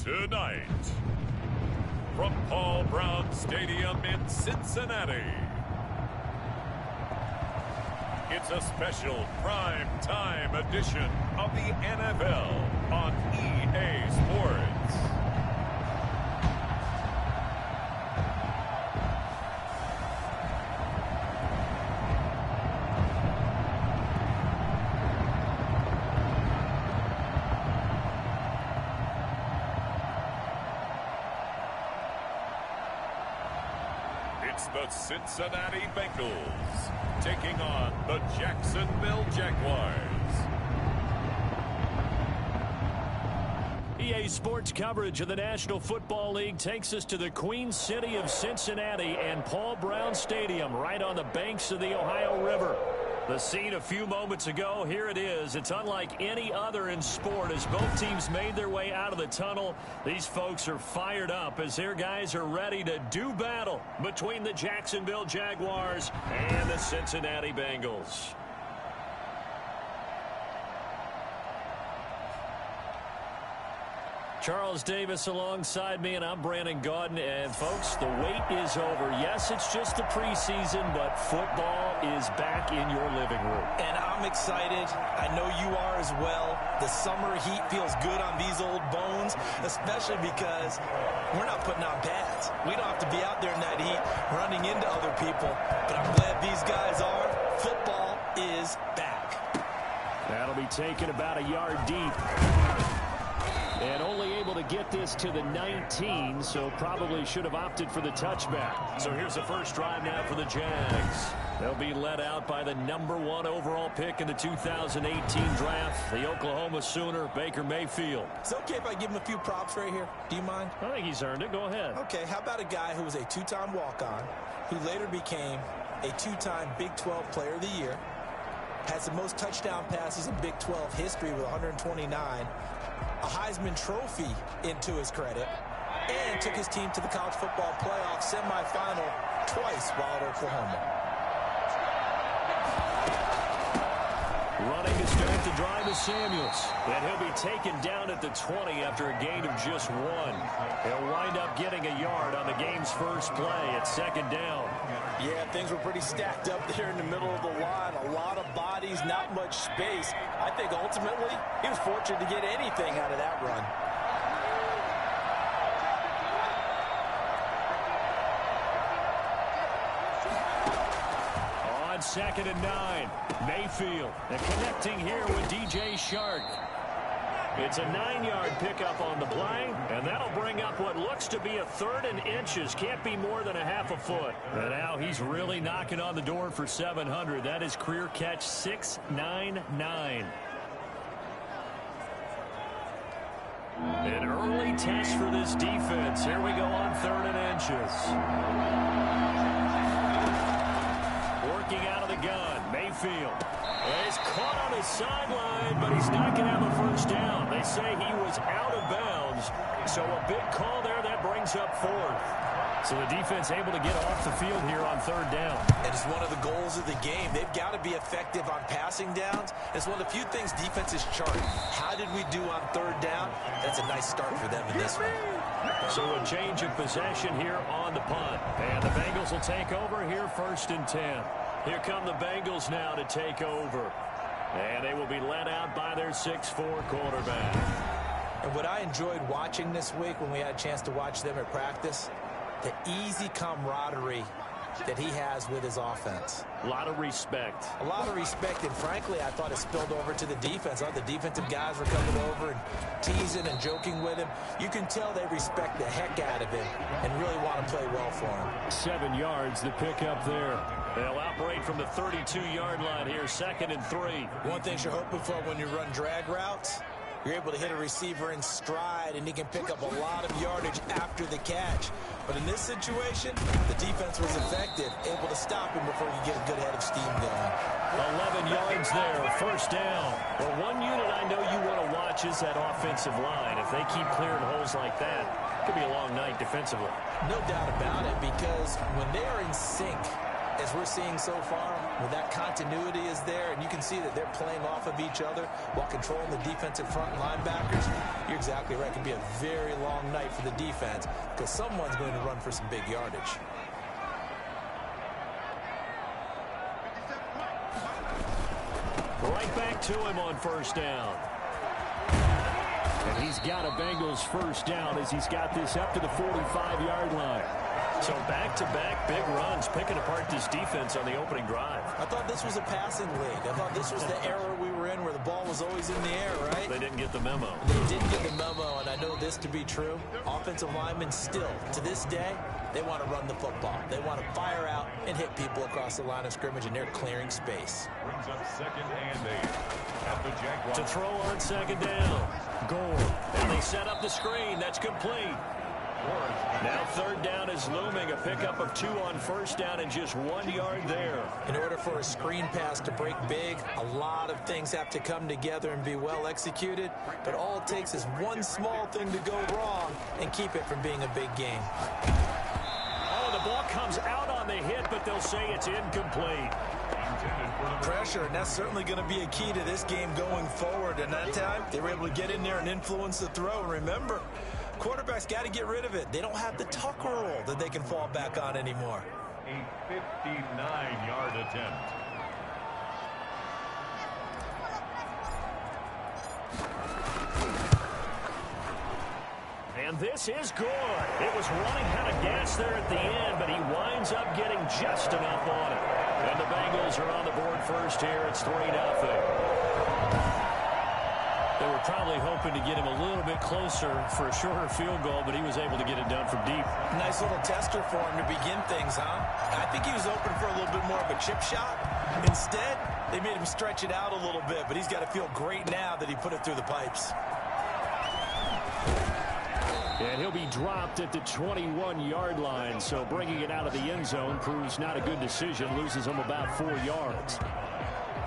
Tonight, from Paul Brown Stadium in Cincinnati, it's a special prime time edition of the NFL on EA Sports. It's the Cincinnati Bengals taking on the Jacksonville Jaguars. EA Sports coverage of the National Football League takes us to the Queen City of Cincinnati and Paul Brown Stadium right on the banks of the Ohio River. The scene a few moments ago, here it is. It's unlike any other in sport as both teams made their way out of the tunnel. These folks are fired up as their guys are ready to do battle between the Jacksonville Jaguars and the Cincinnati Bengals. Charles Davis alongside me, and I'm Brandon Gaudin. And, folks, the wait is over. Yes, it's just the preseason, but football is back in your living room. And I'm excited. I know you are as well. The summer heat feels good on these old bones, especially because we're not putting on pads. We don't have to be out there in that heat running into other people. But I'm glad these guys are. Football is back. That'll be taken about a yard deep. And only able to get this to the 19, so probably should have opted for the touchback. So here's the first drive now for the Jags. They'll be led out by the #1 overall pick in the 2018 draft, the Oklahoma Sooner, Baker Mayfield. It's okay if I give him a few props right here. Do you mind? I think he's earned it. Go ahead. Okay, how about a guy who was a two-time walk-on, who later became a two-time Big 12 Player of the Year, has the most touchdown passes in Big 12 history with 129, a Heisman Trophy into his credit, and took his team to the college football playoff semifinal twice while at Oklahoma. Running to start the drive is Samuels. And he'll be taken down at the 20 after a gain of just 1. He'll wind up getting a yard on the game's first play at second down. Yeah, things were pretty stacked up there in the middle of the line. A lot of bodies, not much space. I think ultimately he was fortunate to get anything out of that run. On 2nd and 9, Mayfield. And connecting here with DJ Shark. It's a 9-yard pickup on the play, and that'll bring up what looks to be a 3rd and inches. Can't be more than a half a foot. And now he's really knocking on the door for 700. That is career catch 699. An early test for this defense. Here we go on 3rd and inches. Working out of the gun, Mayfield. He's caught on his sideline, but he's not going to have a first down. They say he was out of bounds, so a big call there that brings up 4th. So the defense able to get off the field here on 3rd down. And it's one of the goals of the game. They've got to be effective on passing downs. It's one of the few things defenses chart. How did we do on 3rd down? That's a nice start for them in this one. So a change of possession here on the punt. And the Bengals will take over here 1st and 10. Here come the Bengals now to take over. And they will be led out by their 6'4" quarterback. And what I enjoyed watching this week when we had a chance to watch them at practice, the easy camaraderie that he has with his offense. A lot of respect. A lot of respect, and frankly, I thought it spilled over to the defense. All the defensive guys were coming over and teasing and joking with him. You can tell they respect the heck out of him and really want to play well for him. 7 yards, the pickup there. They'll operate from the 32-yard line here, 2nd and 3. One thing you're hoping for when you run drag routes, you're able to hit a receiver in stride, and he can pick up a lot of yardage after the catch. But in this situation, the defense was effective, able to stop him before he get a good head of steam going. 11 yards there, 1st down. Well, one unit I know you want to watch is that offensive line. If they keep clearing holes like that, it could be a long night defensively. No doubt about it, because when they are in sync, as we're seeing so far, When that continuity is there and you can see that they're playing off of each other while controlling the defensive front and linebackers, you're exactly right. It can be a very long night for the defense because someone's going to run for some big yardage. Right back to him on first down. And he's got a Bengals first down as he's got this up to the 45-yard line. So back-to-back big runs, picking apart this defense on the opening drive. I thought this was a passing league. I thought this was the era we were in where the ball was always in the air, right? They didn't get the memo. They didn't get the memo, and I know this to be true. Offensive linemen still, to this day, they want to run the football. They want to fire out and hit people across the line of scrimmage, and they're clearing space. Brings up 2nd and 8 at the Jaguars. To throw on 2nd down. Gore. And they set up the screen. That's complete. Now 3rd down is looming. A pickup of 2 on first down and just 1 yard there. In order for a screen pass to break big, a lot of things have to come together and be well executed. But all it takes is one small thing to go wrong and keep it from being a big game. Oh, the ball comes out on the hit, but they'll say it's incomplete. Pressure, and that's certainly going to be a key to this game going forward. And that time, they were able to get in there and influence the throw. And remember, quarterbacks got to get rid of it. They don't have the tuck rule that they can fall back on anymore. A 59-yard attempt. And this is good. It was running out of gas there at the end, but he winds up getting just enough on it. And the Bengals are on the board first here. It's 3-0. They were probably hoping to get him a little bit closer for a shorter field goal, but he was able to get it done from deep. Nice little tester for him to begin things, huh? I think he was open for a little bit more of a chip shot. Instead, they made him stretch it out a little bit, but he's got to feel great now that he put it through the pipes. And he'll be dropped at the 21-yard line, so bringing it out of the end zone proves not a good decision, loses him about 4 yards.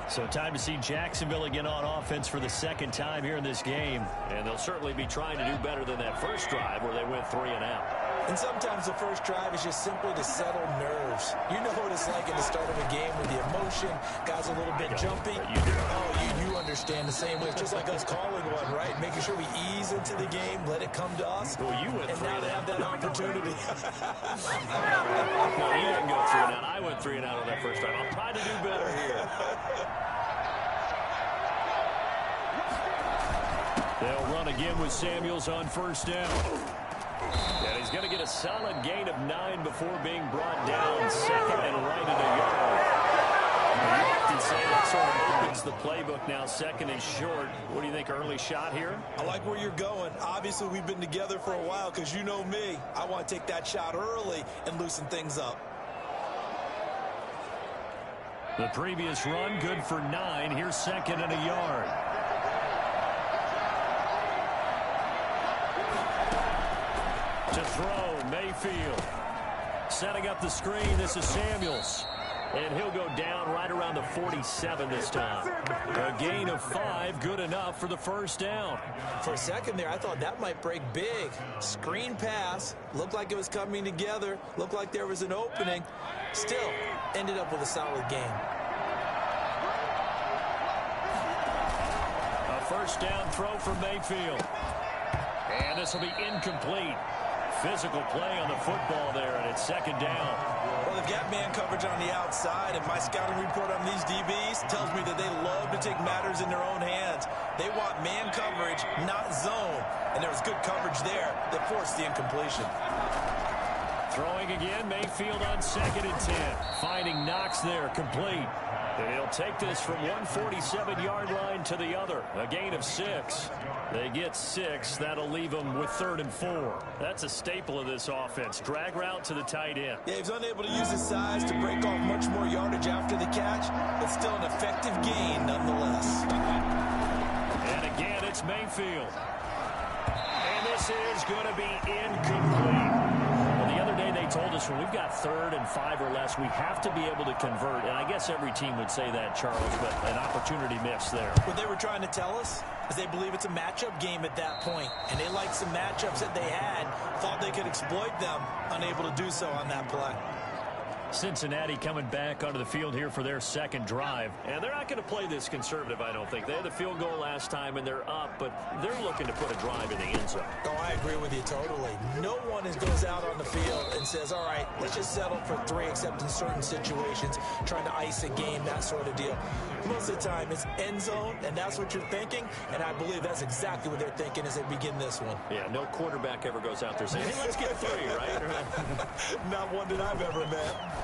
So time to see Jacksonville again on offense for the 2nd time here in this game. And they'll certainly be trying to do better than that first drive where they went 3 and out. And sometimes the first drive is just simply to settle nerves. You know what it's like at the start of a game with the emotion, guys a little bit jumpy. You do. Oh, you understand the same way. It's just like us calling one, right? Making sure we ease into the game, let it come to us. Well, you went and 3 now and they out. have that opportunity. No, you didn't go 3 and out. I went 3 and out on that first drive. I'll try to do better here. They'll run again with Samuels on first down. And he's going to get a solid gain of 9 before being brought down 2nd and right at a yard. You often say that sort of opens the playbook now, 2nd and short. What do you think, early shot here? I like where you're going. Obviously, we've been together for a while because you know me. I want to take that shot early and loosen things up. The previous run, good for 9. Here's 2nd and a yard. To throw, Mayfield. Setting up the screen, this is Samuels. And he'll go down right around the 47 this time. A gain of 5, good enough for the first down. For a second there, I thought that might break big. Screen pass, looked like it was coming together, looked like there was an opening. Still, ended up with a solid game. A first down throw for Mayfield. And this will be incomplete. Physical play on the football there, and it's 2nd down. Well, they've got man coverage on the outside, and my scouting report on these DBs tells me that they love to take matters in their own hands. They want man coverage, not zone. And there was good coverage there that forced the incompletion. Throwing again, Mayfield on 2nd and 10. Finding Knox there, complete. And he'll take this from 147-yard line to the other. A gain of 6. They get 6. That'll leave them with 3rd and 4. That's a staple of this offense. Drag route to the tight end. Yeah, he's unable to use his size to break off much more yardage after the catch, but still an effective gain nonetheless. And again, it's Mayfield. And this is going to be incomplete. Well, the other day they told us when we've got 3rd and 5 or less, we have to be able to convert. And I guess every team would say that, Charles, but an opportunity missed there. What they were trying to tell us is they believe it's a matchup game at that point, and they liked some matchups that they had, thought they could exploit them, unable to do so on that play. Cincinnati coming back onto the field here for their second drive. And they're not going to play this conservative, I don't think. They had the field goal last time, and they're up, but they're looking to put a drive in the end zone. Oh, I agree with you totally. No one goes out on the field and says, all right, let's just settle for 3, except in certain situations, trying to ice a game, that sort of deal. Most of the time, it's end zone, and that's what you're thinking, and I believe that's exactly what they're thinking as they begin this one. Yeah, no quarterback ever goes out there saying, hey, let's get 3, right? Not one that I've ever met.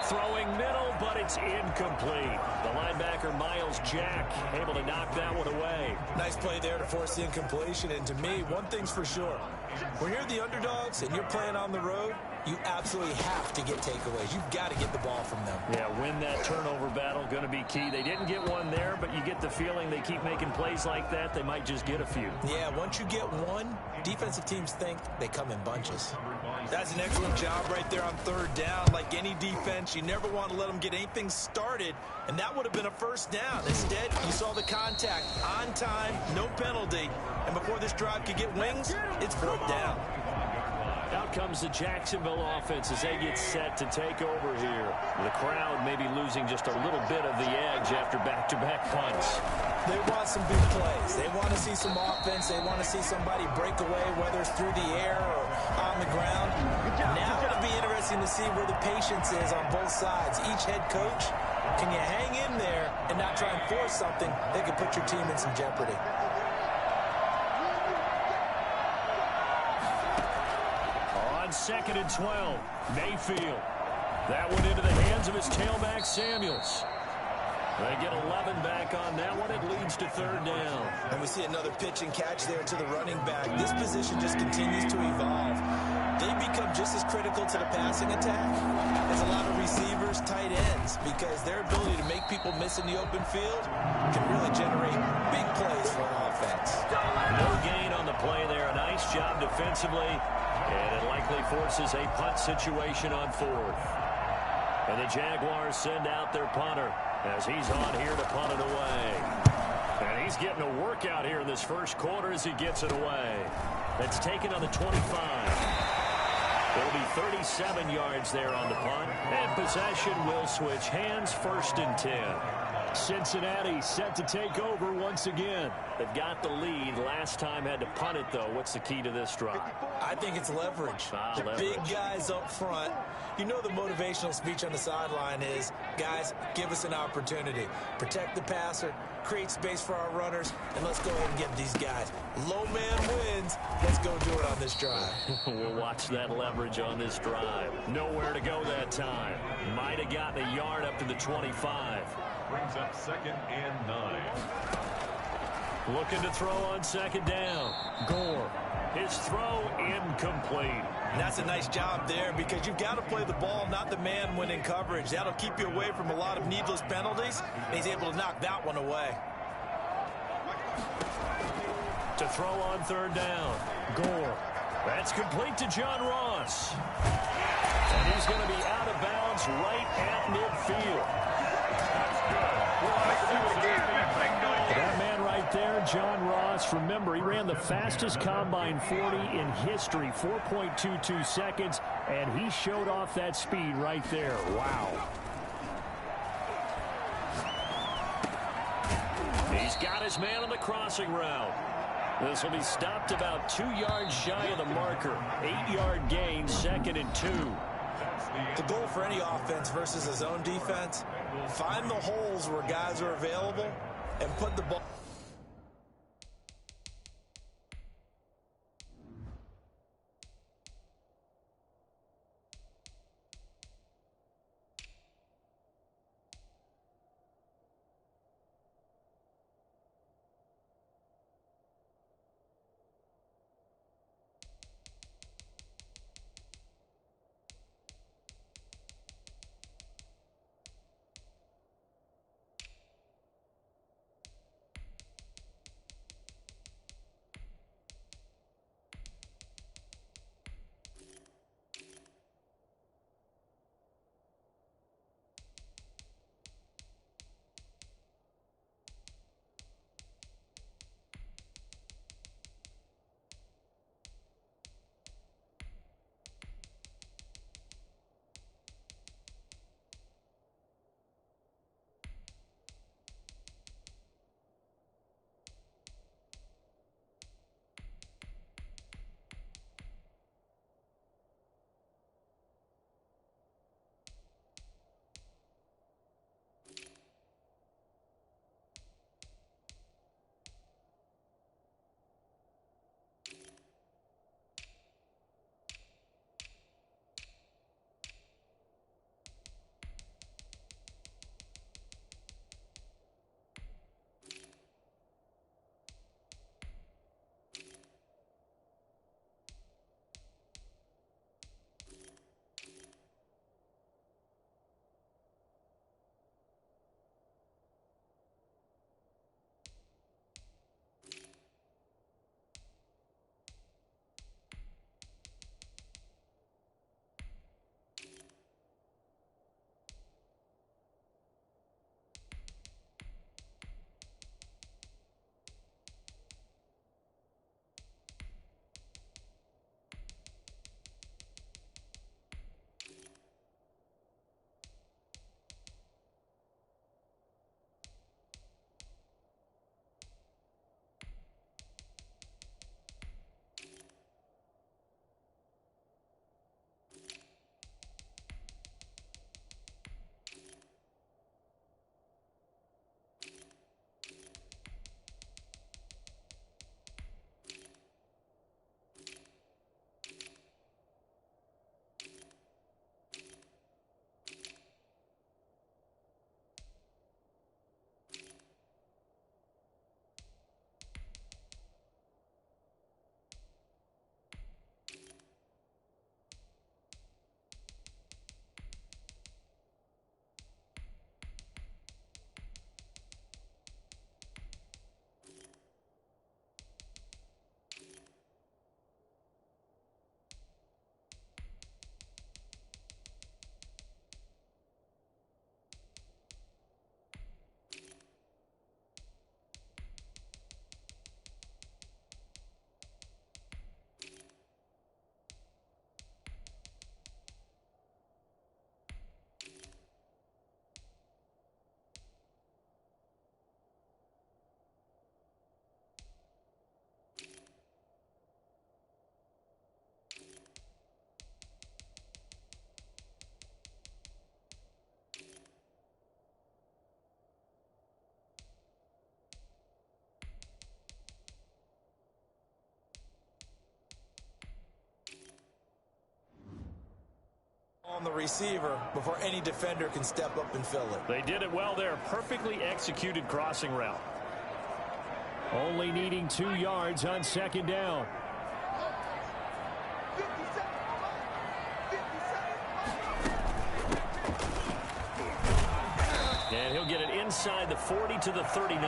Throwing middle, but it's incomplete. The linebacker, Miles Jack, able to knock that one away. Nice play there to force the incompletion. And to me, one thing's for sure. When you're the underdogs and you're playing on the road, you absolutely have to get takeaways. You've got to get the ball from them. Yeah, win that turnover battle, going to be key. They didn't get one there, but you get the feeling they keep making plays like that, they might just get a few. Yeah, once you get one, defensive teams think they come in bunches. That's an excellent job right there on third down. Like any defense, you never want to let them get anything started, and that would have been a first down. Instead, you saw the contact on time, no penalty, and before this drive could get wings, it's fourth down. Out comes the Jacksonville offense as they get set to take over here. The crowd may be losing just a little bit of the edge after back-to-back punts. They want some big plays. They want to see some offense. They want to see somebody break away, whether it's through the air or on the ground. Now it'll be interesting to see where the patience is on both sides. Each head coach, can you hang in there and not try and force something that could put your team in some jeopardy? On 2nd and 12, Mayfield. That one into the hands of his tailback, Samuels. They get 11 back on that one. It leads to third down. And we see another pitch and catch there to the running back. This position just continues to evolve. They become just as critical to the passing attack as a lot of receivers, tight ends, because their ability to make people miss in the open field can really generate big plays for an offense. No gain on the play there. A nice job defensively, and it likely forces a punt situation on 4th. And the Jaguars send out their punter as he's on here to punt it away. And he's getting a workout here in this first quarter as he gets it away. That's taken on the 25. It'll be 37 yards there on the punt. And possession will switch hands, 1st and 10. Cincinnati set to take over once again. They've got the lead. Last time had to punt it, though. What's the key to this drive? I think it's leverage. Leverage. Big guys up front. You know the motivational speech on the sideline is, guys, give us an opportunity. Protect the passer, create space for our runners, and let's go ahead and get these guys. Low man wins. Let's go do it on this drive. We'll watch that leverage on this drive. Nowhere to go that time. Might have gotten a yard up to the 25. Brings up 2nd and 9. Looking to throw on 2nd down. Gore. His throw incomplete. And that's a nice job there because you've got to play the ball, not the man when in coverage. That'll keep you away from a lot of needless penalties, and he's able to knock that one away. To throw on 3rd down. Gore. That's complete to John Ross. And he's going to be out of bounds right at midfield. That man right there, John Ross, remember, he ran the fastest combine 40 in history, 4.22 seconds, and he showed off that speed right there. Wow. He's got his man on the crossing route. This will be stopped about 2 yards shy of the marker. 8-yard gain, 2nd and 2. The goal for any offense versus a zone defense, find the holes where guys are available and put the ball. on the receiver before any defender can step up and fill it. They did it well there. Perfectly executed crossing route. Only needing 2 yards on second down. And he'll get it inside the 40 to the 39. 4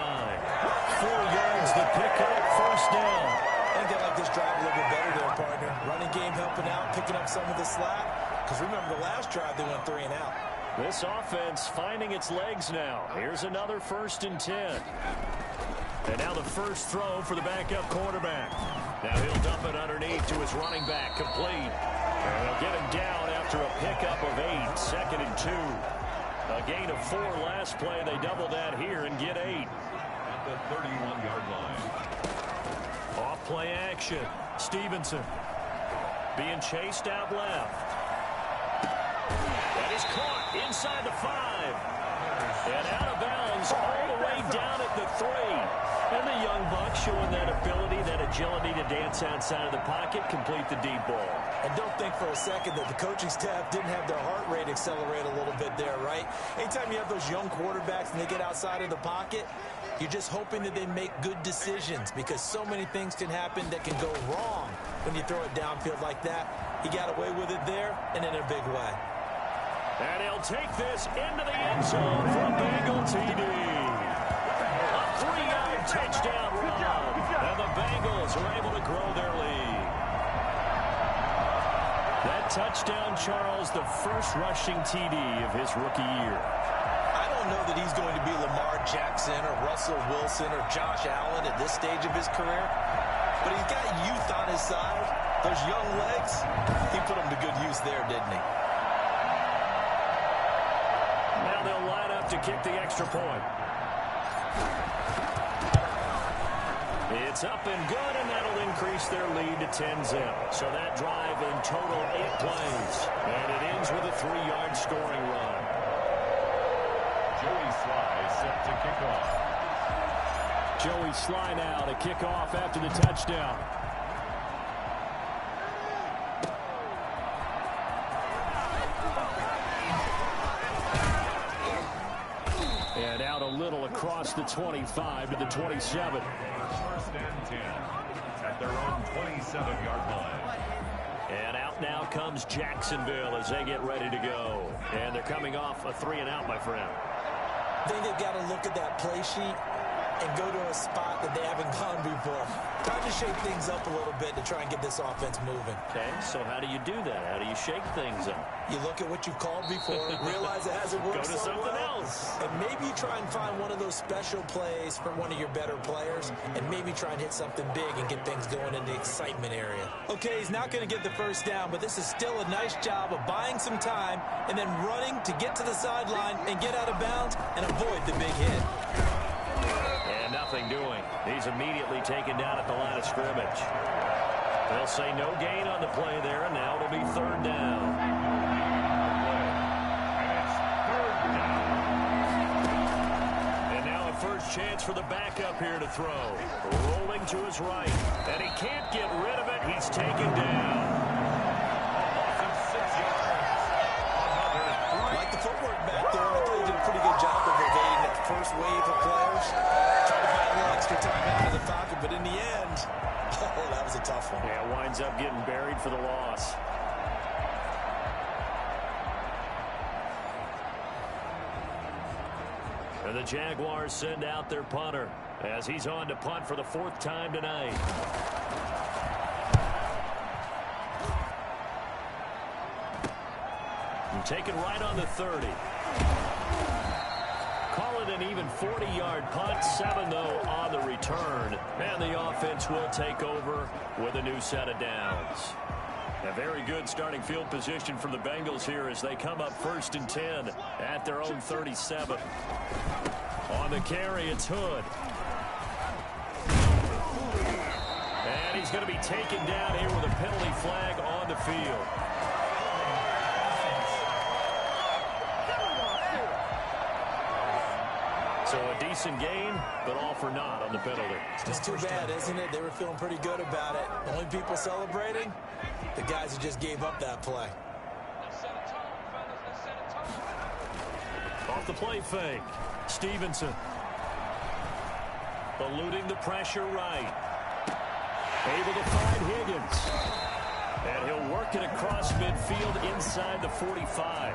yards the pickup, first down. I think they like this drive a little bit better there, partner. Running game helping out, picking up some of the slack. Because remember the last drive, they went 3 and out. This offense finding its legs now. Here's another 1st and 10. And now the first throw for the backup quarterback. Now he'll dump it underneath to his running back, complete. And they'll get him down after a pickup of 8, 2nd and 2. A gain of 4 last play. They double that here and get 8. At the 31-yard line. Off play action. Stevenson being chased out left. That is caught inside the 5. And out of bounds all the way down at the 3. And the young buck showing that ability, that agility to dance outside of the pocket, complete the deep ball. And don't think for a second that the coaching staff didn't have their heart rate accelerate a little bit there, right? Anytime you have those young quarterbacks and they get outside of the pocket, you're just hoping that they make good decisions because so many things can happen that can go wrong when you throw it downfield like that. He got away with it there and in a big way. And he'll take this into the end zone for a Bengal TD. A 3-yard touchdown run. And the Bengals are able to grow their lead. That touchdown, Charles, the first rushing TD of his rookie year. I don't know that he's going to be Lamar Jackson or Russell Wilson or Josh Allen at this stage of his career, but he's got youth on his side. Those young legs, he put them to good use there, didn't he? Now they'll line up to kick the extra point. It's up and good, and that'll increase their lead to 10-zip. So that drive in total 8 plays. And it ends with a 3-yard scoring run. Joey Sly set to kick off. Joey Sly now to kick off after the touchdown. And out a little across the 25 to the 27. First and 10 at their own 27-yard line. And out now comes Jacksonville as they get ready to go. And they're coming off a 3-and-out, my friend. I think they've got to look at that play sheet and go to a spot that they haven't gone before. Time to shake things up a little bit to try and get this offense moving. Okay, so how do you do that? How do you shake things up? You look at what you've called before, realize it hasn't worked Go to so something well, else. and maybe you try and find one of those special plays from one of your better players, and maybe try and hit something big and get things going in the excitement area. Okay, he's not going to get the first down, but this is still a nice job of buying some time and then running to get to the sideline and get out of bounds and avoid the big hit. And nothing doing. He's immediately taken down at the line of scrimmage. They'll say no gain on the play there, and now it'll be 3rd down. And now a first chance for the backup here to throw. Rolling to his right, and he can't get rid of it. He's taken down. Like the footwork back there, I thought he did a pretty good job of evading that first wave of players. Tried to find a little extra time out of the pocket, but in the end, oh, that was a tough one. Yeah, winds up getting buried for the loss. And the Jaguars send out their punter as he's on to punt for the 4th time tonight. And taken right on the 30. Call it an even 40-yard punt, 7 though on the return. And the offense will take over with a new set of downs. A very good starting field position for the Bengals here as they come up 1st and 10 at their own 37. On the carry, it's Hood. And he's going to be taken down here with a penalty flag on the field. So a decent gain, but all for naught on the penalty. It's too bad, isn't it? They were feeling pretty good about it. The only people celebrating, the guys who just gave up that play. the play fake. Stevenson. Eluding the pressure right. Able to find Higgins. And he'll work it across midfield inside the 45.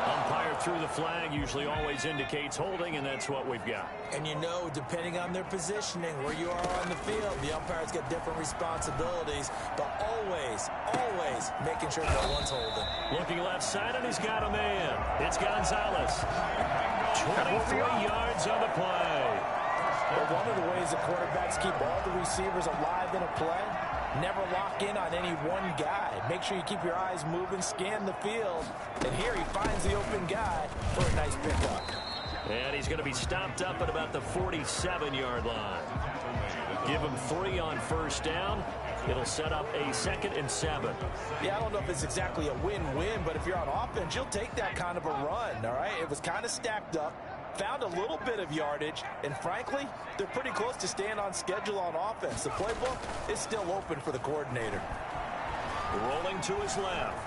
Umpire through the flag usually always indicates holding, and that's what we've got. And you know, depending on their positioning, where you are on the field, the umpires get different responsibilities, but always making sure no one's holding. Looking left side, and he's got a man. It's Gonzalez. 23 yards on the play. But one of the ways the quarterbacks keep all the receivers alive in a play, never lock in on any one guy. Make sure you keep your eyes moving, scan the field. And here he finds the open guy for a nice pickup. And he's going to be stopped up at about the 47-yard line. Give him 3 on first down. It'll set up a 2nd and 7. Yeah, I don't know if it's exactly a win-win, but if you're on offense, you'll take that kind of a run, all right? It was kind of stacked up. Found a little bit of yardage, and frankly, they're pretty close to staying on schedule on offense. The playbook is still open for the coordinator. Rolling to his left.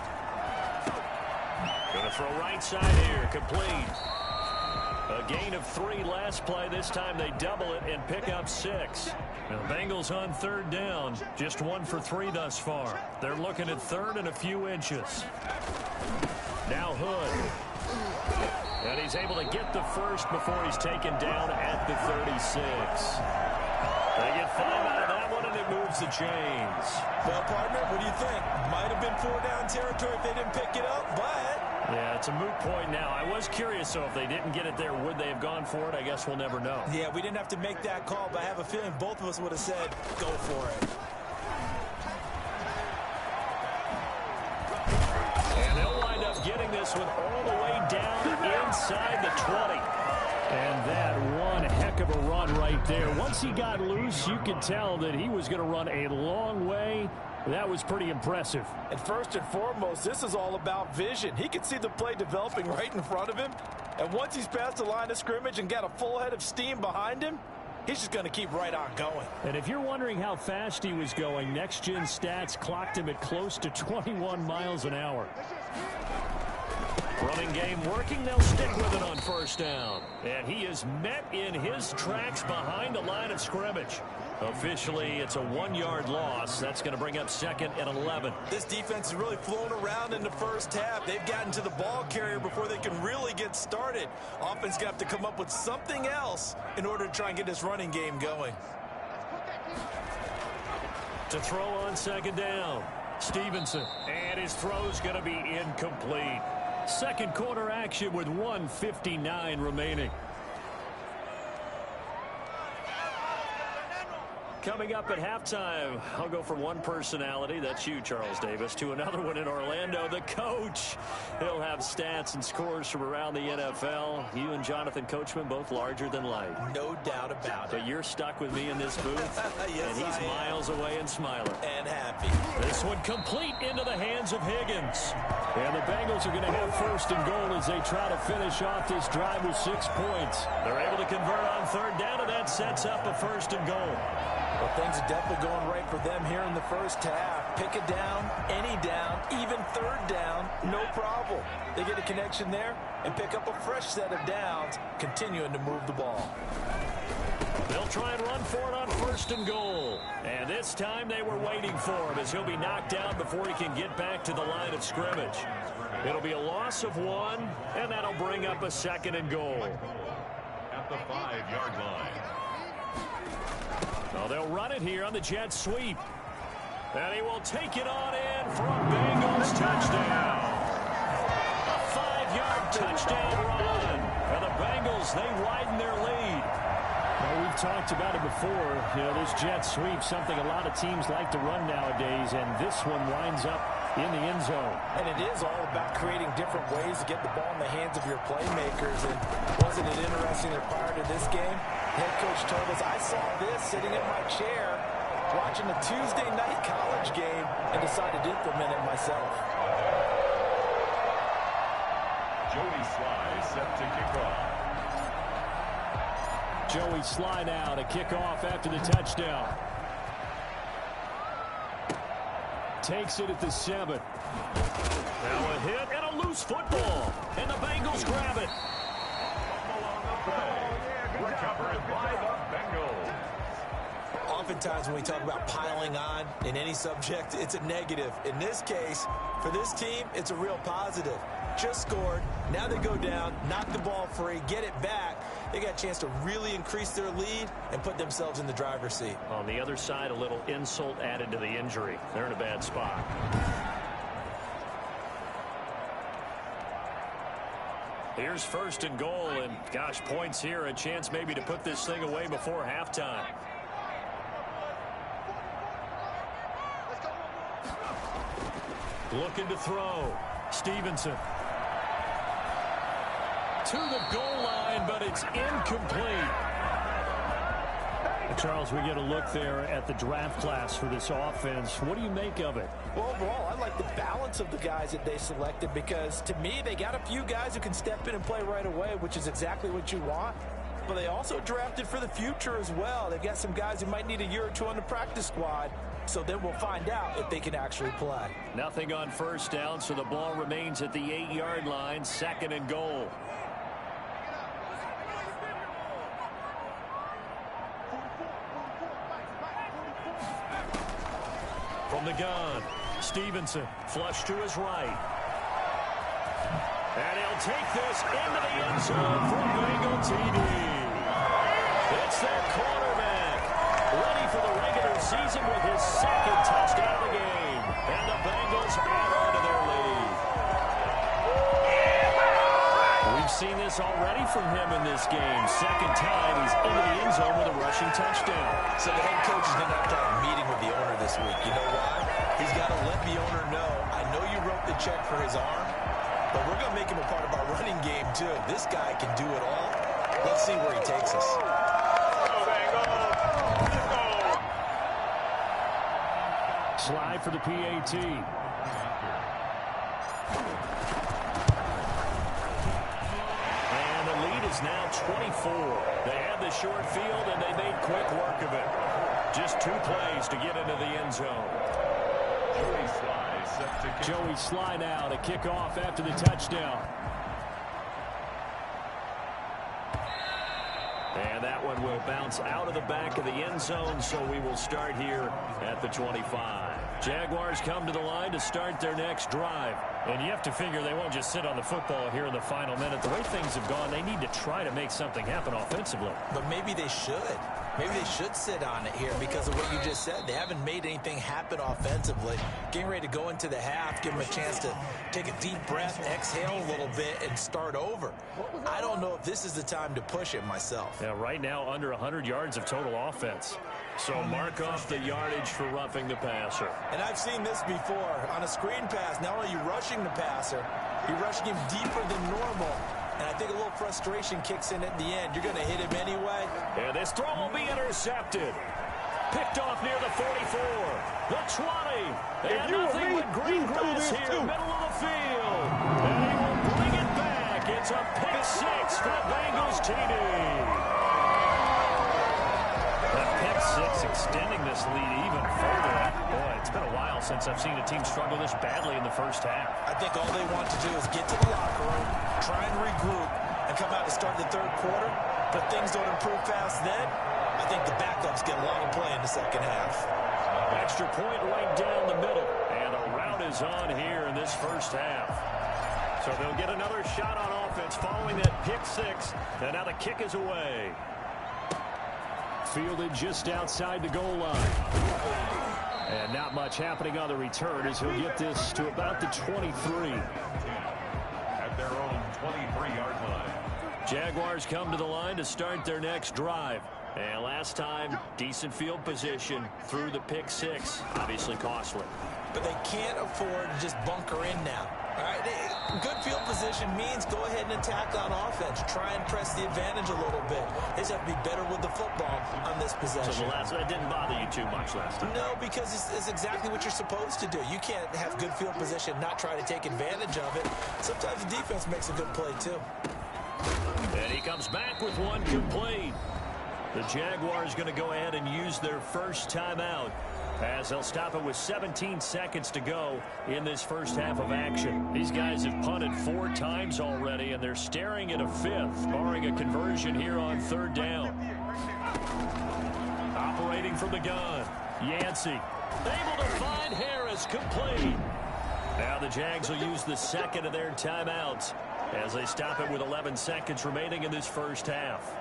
Going to throw right side here, complete. A gain of 3 last play. This time they double it and pick up 6. Now, the Bengals on 3rd down, just 1 for 3 thus far. They're looking at 3rd and a few inches. Now Hood. And he's able to get the first before he's taken down at the 36. They get 5 out of that one, and it moves the chains. Well, partner, what do you think? Might have been 4-down territory if they didn't pick it up, but... Yeah, it's a moot point now. I was curious, so if they didn't get it there, would they have gone for it? I guess we'll never know. Yeah, we didn't have to make that call, but I have a feeling both of us would have said, go for it. And they'll wind up getting this one all the way down inside the 20. And that one heck of a run right there. Once he got loose, you could tell that he was going to run a long way. That was pretty impressive. And first and foremost, this is all about vision. He could see the play developing right in front of him. And once he's past the line of scrimmage and got a full head of steam behind him, he's just going to keep right on going. And if you're wondering how fast he was going, Next Gen Stats clocked him at close to 21 miles an hour. Running game working. They'll stick with it on first down. And he is met in his tracks behind the line of scrimmage. Officially, it's a 1-yard loss. That's going to bring up 2nd and 11. This defense is really flown around in the first half. They've gotten to the ball carrier before they can really get started. Offense going to have to come up with something else in order to try and get this running game going. To throw on 2nd down, Stevenson. And his throw's going to be incomplete. Second quarter action with 1:59 remaining. Coming up at halftime, I'll go from one personality, that's you, Charles Davis, to another one in Orlando, the coach. He'll have stats and scores from around the NFL. You and Jonathan Coachman, both larger than life. No doubt about it. But you're stuck with me in this booth, yes, and he's miles away and smiling. And happy. This one complete into the hands of Higgins. And the Bengals are going to have 1st and goal as they try to finish off this drive with 6 points. They're able to convert on 3rd down, and that sets up a 1st and goal. Well, things are definitely going right for them here in the first half. Pick a down, any down, even 3rd down, no problem. They get a connection there and pick up a fresh set of downs, continuing to move the ball. They'll try and run for it on 1st and goal. And this time they were waiting for him as he'll be knocked down before he can get back to the line of scrimmage. It'll be a loss of 1, and that'll bring up a 2nd and goal. At the 5-yard line. Well, they'll run it here on the jet sweep. And he will take it on in for a Bengals touchdown. A 5-yard touchdown run. And the Bengals, they widen their lead. Well, we've talked about it before. You know, this jet sweep, something a lot of teams like to run nowadays, and this one winds up in the end zone. And it is all about creating different ways to get the ball in the hands of your playmakers. And wasn't it interesting that prior to this game, head coach told us, I saw this sitting in my chair watching a Tuesday night college game and decided to implement it myself. Joey Sly set to kick off. Joey Sly now to kick off after the touchdown. takes it at the 7. Now a hit and a loose football. And the Bengals grab it. Recovered by the Bengals. Oftentimes when we talk about piling on in any subject, it's a negative. In this case, for this team, it's a real positive. Just scored. Now they go down, knock the ball free, get it back. They got a chance to really increase their lead and put themselves in the driver's seat. On the other side, a little insult added to the injury. They're in a bad spot. Here's 1st and goal, and gosh, points here, a chance maybe to put this thing away before halftime. Looking to throw. Stevenson. To the goal line, but it's incomplete. Charles, we get a look there at the draft class for this offense. What do you make of it? Well, overall, I like the balance of the guys that they selected because, to me, they got a few guys who can step in and play right away, which is exactly what you want. But they also drafted for the future as well. They've got some guys who might need a year or two on the practice squad. So then we'll find out if they can actually play. Nothing on 1st down, so the ball remains at the 8-yard line, 2nd and goal. From the gun, Stevenson, flush to his right. And he'll take this into the end zone for Bengal TD. It's their quarterback, ready for the regular season with his 2nd touchdown of the game. And the Bengals add on to their lead. We've seen this already from him in this game. 2nd time he's into the end zone with a rushing touchdown. So the head coach is going to have to have a meeting with the owner this week. You know why? He's got to let the owner know, I know you wrote the check for his arm, but we're going to make him a part of our running game too. This guy can do it all. Let's see where he takes us. Slide for the PAT. And the lead is now 24. They had the short field, and they made quick work of it. Just 2 plays to get into the end zone. Joey Sly now to kick off after the touchdown. And that one will bounce out of the back of the end zone, so we will start here at the 25. Jaguars come to the line to start their next drive. And you have to figure they won't just sit on the football here in the final minute. The way things have gone, they need to try to make something happen offensively. But maybe they should. Maybe they should sit on it here because of what you just said. They haven't made anything happen offensively. Getting ready to go into the half, give them a chance to take a deep breath, exhale a little bit, and start over. I don't know if this is the time to push it myself. Yeah, right now under 100 yards of total offense. So mark off the yardage for roughing the passer. And I've seen this before. On a screen pass, not only are you rushing the passer, you're rushing him deeper than normal. And I think a little frustration kicks in at the end. You're going to hit him anyway. And this throw will be intercepted. Picked off near the 44, the 20. And nothing but green grass here, middle of the field. And he will bring it back. It's a pick 6 for the Bengals TD. The pick 6 extending this lead even further. Boy, it's been a while since I've seen a team struggle this badly in the first half. I think all they want to do is get to the locker room, try and regroup, and come out to start the 3rd quarter. But things don't improve fast then. I think the backups get a lot of play in the 2nd half. Extra point right down the middle. And a route is on here in this first half. So they'll get another shot on offense following that pick 6. And now the kick is away. Fielded just outside the goal line. And not much happening on the return as he'll get this to about the 23. At their own 23-yard line. Jaguars come to the line to start their next drive. And last time, decent field position through the pick 6. Obviously costly. But they can't afford to just bunker in now. All right, good field position means go ahead and attack on offense. Try and press the advantage a little bit. They just have to be better with the football on this possession. So that didn't bother you too much last time? No, because it's exactly what you're supposed to do. You can't have good field position, not try to take advantage of it. Sometimes the defense makes a good play, too. And he comes back with one complete. The Jaguars going to go ahead and use their first timeout as they'll stop it with 17 seconds to go in this first half of action. These guys have punted 4 times already, and they're staring at a 5th, barring a conversion here on 3rd down. Operating from the gun, Yancey. Able to find Harris, complete. Now the Jags will use the second of their timeouts as they stop it with 11 seconds remaining in this first half.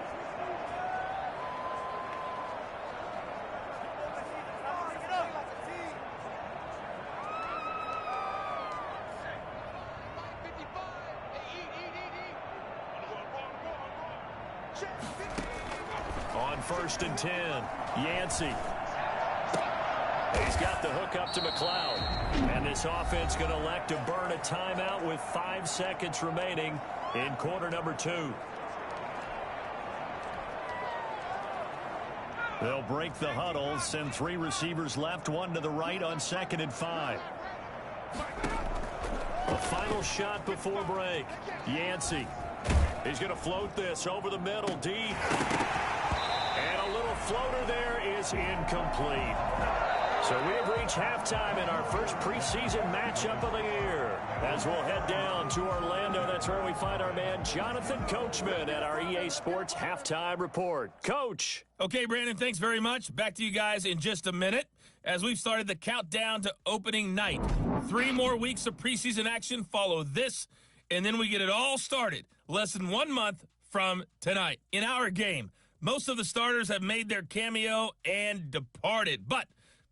On 1st and 10, Yancey. He's got the hook up to McLeod. And this offense going to elect to burn a timeout with 5 seconds remaining in quarter number 2. They'll break the huddle, send 3 receivers left, 1 to the right on 2nd and 5. A final shot before break. Yancey. He's going to float this over the middle, deep. And a little floater there is incomplete. So we have reached halftime in our first preseason matchup of the year. As we'll head down to Orlando, that's where we find our man Jonathan Coachman at our EA Sports Halftime Report. Coach. Okay, Brandon, thanks very much. Back to you guys in just a minute as we've started the countdown to opening night. 3 more weeks of preseason action follow this, and then we get it all started less than 1 month from tonight. In our game, most of the starters have made their cameo and departed, but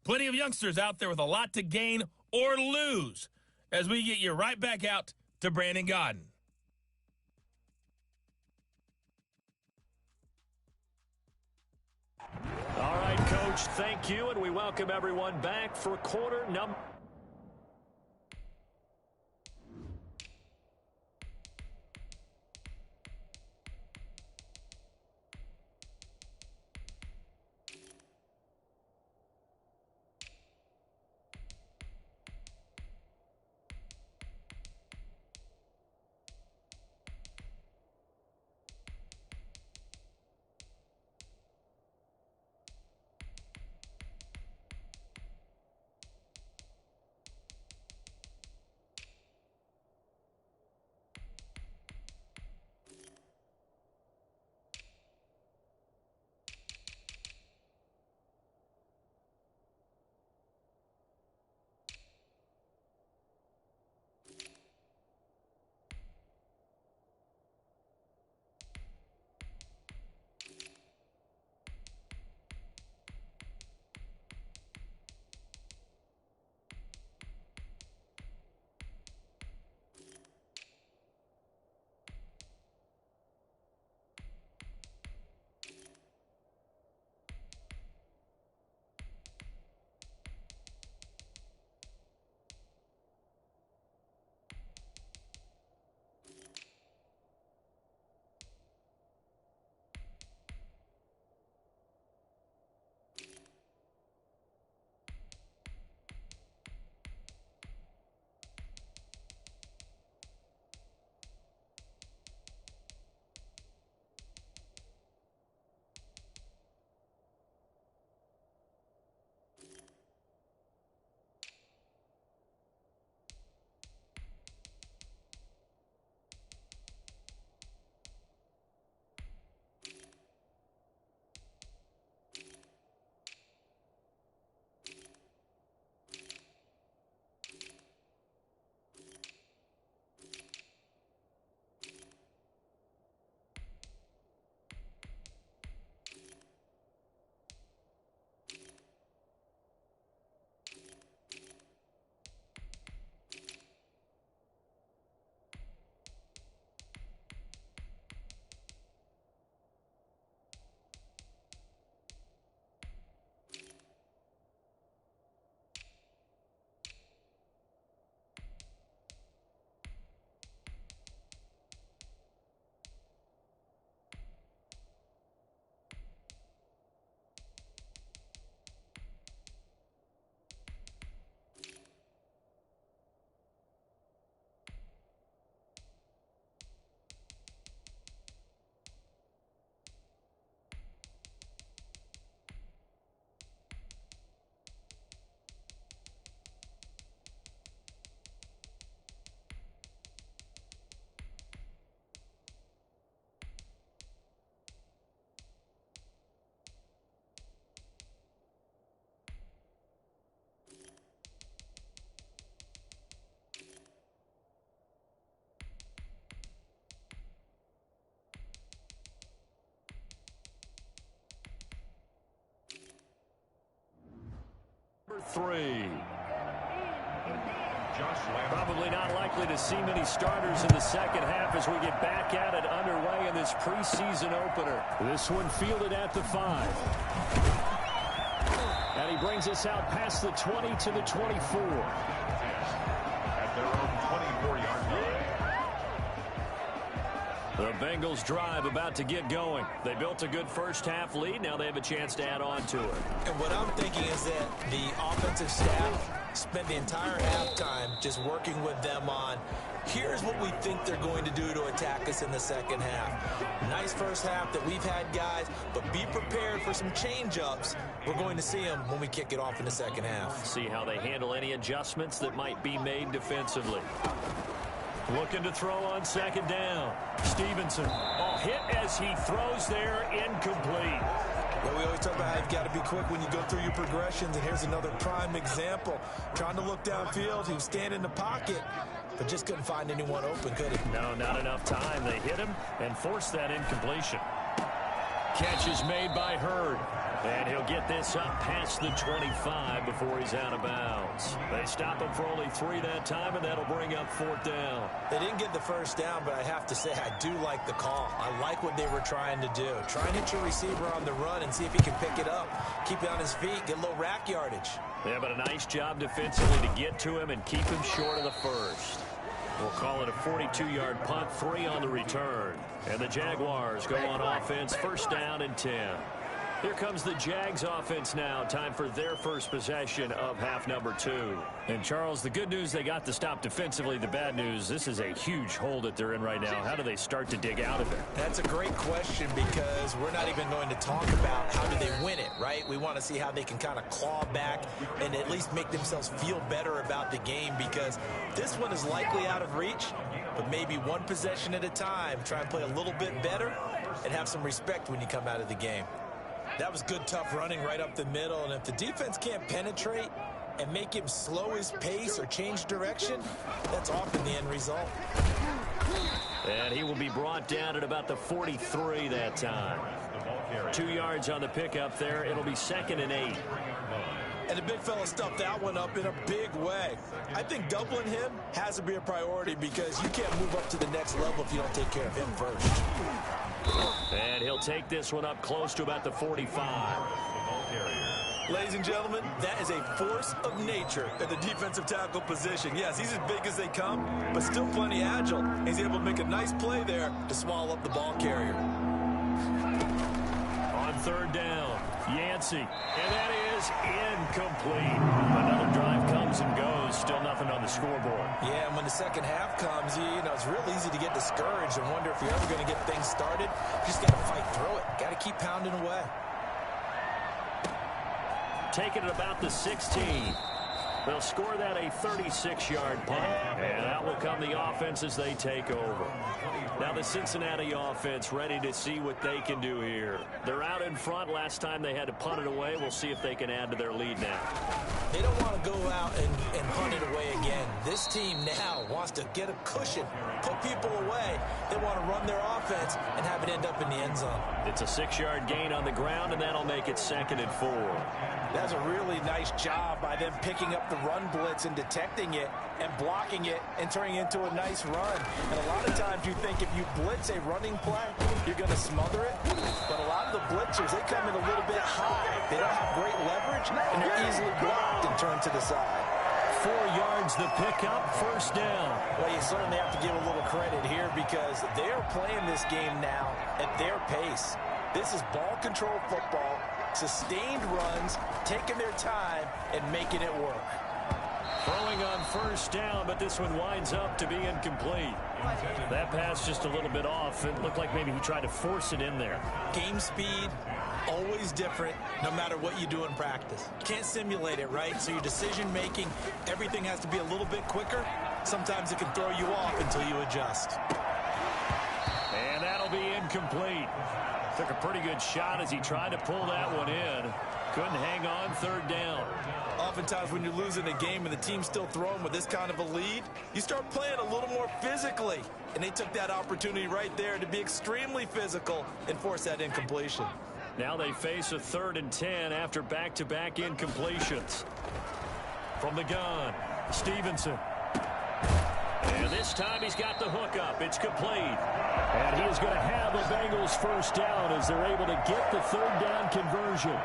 plenty of youngsters out there with a lot to gain or lose as we get you right back out to Brandon Godden. All right, Coach, thank you, and we welcome everyone back for quarter number. 3. Probably not likely to see many starters in the second half as we get back at it underway in this preseason opener. This one fielded at the 5. And he brings us out past the 20 to the 24. At their own 24-yard line. The Bengals drive about to get going. They built a good first half lead. Now they have a chance to add on to it. And what I'm thinking is that the offensive staff spent the entire halftime just working with them on, here's what we think they're going to do to attack us in the second half. Nice first half that we've had, guys, but be prepared for some change-ups. We're going to see them when we kick it off in the second half. See how they handle any adjustments that might be made defensively. Looking to throw on second down. Stevenson, hit as he throws there, incomplete. Well, we always talk about how you've got to be quick when you go through your progressions, and here's another prime example. Trying to look downfield, he was standing in the pocket, but just couldn't find anyone open, could he? No, not enough time. They hit him and forced that incompletion. Catch is made by Hurd. And he'll get this up past the 25 before he's out of bounds. They stop him for only 3 that time, and that'll bring up 4th down. They didn't get the first down, but I have to say I do like the call. I like what they were trying to do. Try and hit your receiver on the run and see if he can pick it up. Keep it on his feet, get a little rack yardage. Yeah, but a nice job defensively to get to him and keep him short of the first. We'll call it a 42-yard punt, 3 on the return. And the Jaguars go on offense, first down and 10. Here comes the Jags offense now. Time for their first possession of half number 2. And, Charles, the good news, they got the stop defensively. The bad news, this is a huge hole that they're in right now. How do they start to dig out of it? That's a great question because we're not even going to talk about how do they win it, right? We want to see how they can kind of claw back and at least make themselves feel better about the game because this one is likely out of reach, but maybe one possession at a time. Try and play a little bit better and have some respect when you come out of the game. That was good, tough running right up the middle. And if the defense can't penetrate and make him slow his pace or change direction, that's often the end result. And he will be brought down at about the 43 that time. 2 yards on the pickup there. It'll be 2nd and 8. And the big fella stuffed that one up in a big way. I think doubling him has to be a priority because you can't move up to the next level if you don't take care of him first. And he'll take this one up close to about the 45. Ladies and gentlemen, that is a force of nature at the defensive tackle position. Yes, he's as big as they come, but still plenty agile. He's able to make a nice play there to swallow up the ball carrier. On 3rd down, Yancey. And that is incomplete. Another drive comes and goes. Still nothing on the scoreboard. Yeah, and when the second half comes, you know, it's real easy to get discouraged and wonder if you're ever going to get things started. You just got to fight through it. Got to keep pounding away. Taking it about the 16. They'll score that a 36-yard punt. And out will come the offense as they take over. Now the Cincinnati offense ready to see what they can do here. They're out in front. Last time they had to punt it away. We'll see if they can add to their lead now. They don't want to go out and punt it away again. This team now wants to get a cushion, put people away. They want to run their offense and have it end up in the end zone. It's a 6-yard gain on the ground, and that'll make it 2nd and 4. That's a really nice job by them picking up the run blitz and detecting it and blocking it and turning it into a nice run. And a lot of times you think if you blitz a running play, you're going to smother it. But a lot of the blitzers, they come in a little bit high. They don't have great leverage, and they're easily blocked and turned to the side. 4 yards the pickup, 1st down. Well, you certainly have to give a little credit here because they're playing this game now at their pace. This is ball control football, sustained runs, taking their time, and making it work. Throwing on 1st down, but this one winds up to be incomplete. That pass just a little bit off. It looked like maybe he tried to force it in there. Game speed, always different, no matter what you do in practice. You can't simulate it, right? So your decision-making, everything has to be a little bit quicker. Sometimes it can throw you off until you adjust. And that'll be incomplete. Took a pretty good shot as he tried to pull that one in. Couldn't hang on 3rd down. Oftentimes when you're losing a game and the team's still throwing with this kind of a lead, you start playing a little more physically. And they took that opportunity right there to be extremely physical and force that incompletion. Now they face a 3rd and 10 after back-to-back incompletions. From the gun, Stevenson. And this time he's got the hook up. It's complete. And he is going to have a Bengals first down as they're able to get the 3rd down conversion.